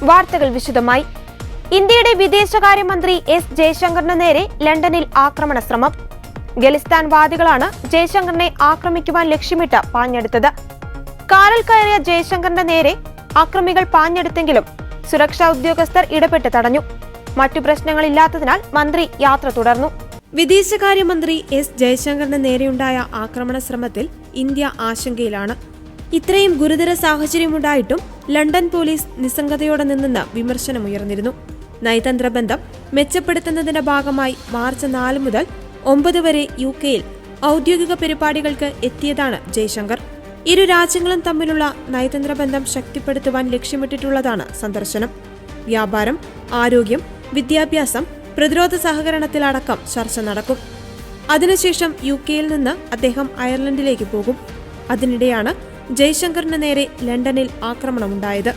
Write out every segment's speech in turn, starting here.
വാർത്തകൾ വിശദമായി. ഇന്ത്യയുടെ വിദേശകാര്യമന്ത്രി എസ് ജയശങ്കറിന് നേരെ ലണ്ടനിൽ ആക്രമണ ശ്രമം. ഖലിസ്ഥാൻ വാദികളാണ് ജയശങ്കറിനെ ആക്രമിക്കുവാൻ ലക്ഷ്യമിട്ട് പാഞ്ഞെടുത്തത്. കാറിൽ കയറിയ ജയശങ്കറിന്റെ നേരെ ആക്രമികൾ പാഞ്ഞെടുത്തെങ്കിലും സുരക്ഷാ ഉദ്യോഗസ്ഥർ ഇടപെട്ട് തടഞ്ഞു. മറ്റു പ്രശ്നങ്ങളില്ലാത്തതിനാൽ മന്ത്രി യാത്ര തുടർന്നു. വിദേശകാര്യമന്ത്രി എസ് ജയശങ്കറിന് നേരെയുണ്ടായ ആക്രമണ ശ്രമത്തിൽ ഇന്ത്യ ആശങ്കയിലാണ്. ഇത്രയും ഗുരുതര സാഹചര്യമുണ്ടായിട്ടും ലണ്ടൻ പോലീസ് നിസ്സംഗതയോടെ നിന്നെന്ന് വിമർശനമുയർന്നിരുന്നു. നയതന്ത്ര ബന്ധം മെച്ചപ്പെടുത്തുന്നതിന്റെ ഭാഗമായി മാർച്ച് 4 മുതൽ 9 വരെ UK-യിൽ ഔദ്യോഗിക പരിപാടികൾക്ക് എത്തിയതാണ് ജയശങ്കർ. ഇരു രാജ്യങ്ങളും തമ്മിലുള്ള നയതന്ത്ര ബന്ധം ശക്തിപ്പെടുത്തുവാൻ ലക്ഷ്യമിട്ടിട്ടുള്ളതാണ് സന്ദർശനം. വ്യാപാരം, ആരോഗ്യം, വിദ്യാഭ്യാസം, പ്രതിരോധ സഹകരണത്തിലടക്കം ചർച്ച നടക്കും. അതിനുശേഷം UK-യിൽ നിന്ന് അദ്ദേഹം അയർലൻഡിലേക്ക് പോകും. അതിനിടെയാണ് ജയശങ്കറിന് നേരെ ലണ്ടനിൽ ആക്രമണമുണ്ടായത്.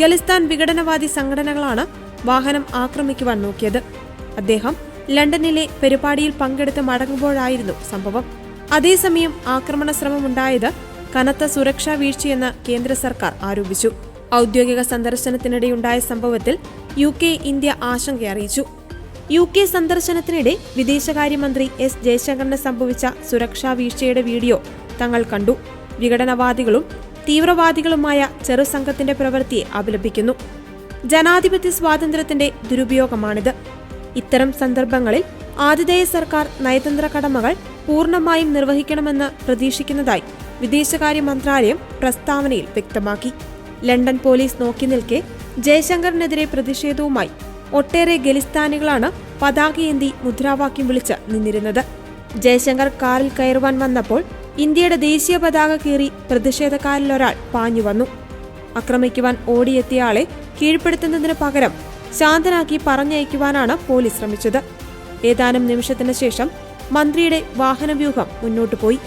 ഖലിസ്ഥാൻ വിഘടനവാദി സംഘടനകളാണ് വാഹനം ആക്രമിക്കുവാൻ നോക്കിയത്. അദ്ദേഹം ലണ്ടനിലെ പരിപാടിയിൽ പങ്കെടുത്ത് മടങ്ങുമ്പോഴായിരുന്നു സംഭവം. അതേസമയം ആക്രമണ ശ്രമമുണ്ടായത് കനത്ത സുരക്ഷാ വീഴ്ചയെന്ന് കേന്ദ്ര സർക്കാർ ആരോപിച്ചു. ഔദ്യോഗിക സന്ദർശനത്തിനിടെയുണ്ടായ സംഭവത്തിൽ UK ഇന്ത്യ ആശങ്ക അറിയിച്ചു. UK സന്ദർശനത്തിനിടെ വിദേശകാര്യമന്ത്രി എസ് ജയശങ്കറിന് സംഭവിച്ച സുരക്ഷാ വീഴ്ചയുടെ വീഡിയോ തങ്ങൾ കണ്ടു. വിഘടനവാദികളും തീവ്രവാദികളുമായ ചെറുസംഘത്തിന്റെ പ്രവൃത്തിയെ അപലപിക്കുന്നു. ജനാധിപത്യ സ്വാതന്ത്ര്യത്തിന്റെ ദുരുപയോഗമാണിത്. ഇത്തരം സന്ദർഭങ്ങളിൽ ആതിഥേയ സർക്കാർ നയതന്ത്ര കടമകൾ പൂർണ്ണമായും നിർവഹിക്കണമെന്ന് പ്രതീക്ഷിക്കുന്നതായി വിദേശകാര്യ മന്ത്രാലയം പ്രസ്താവനയിൽ വ്യക്തമാക്കി. ലണ്ടൻ പോലീസ് നോക്കി നിൽക്കെ ജയശങ്കറിനെതിരെ പ്രതിഷേധവുമായി ഒട്ടേറെ ഖലിസ്ഥാനികളാണ് പതാകയേന്തി മുദ്രാവാക്യം വിളിച്ച് നിന്നിരുന്നത്. ജയശങ്കർ കാറിൽ കയറുവാൻ വന്നപ്പോൾ ഇന്ത്യയുടെ ദേശീയ പതാക കീറി പ്രതിഷേധക്കാരിലൊരാൾ പാഞ്ഞുവന്നു. ആക്രമിക്കുവാൻ ഓടിയെത്തിയയാളെ കീഴ്പ്പെടുത്തുന്നതിന് പകരം ശാന്തനാക്കി പറഞ്ഞയക്കുവാനാണ് പോലീസ് ശ്രമിച്ചത്. ഏതാനും നിമിഷത്തിന് ശേഷം മന്ത്രിയുടെ വാഹനവ്യൂഹം മുന്നോട്ടു പോയി.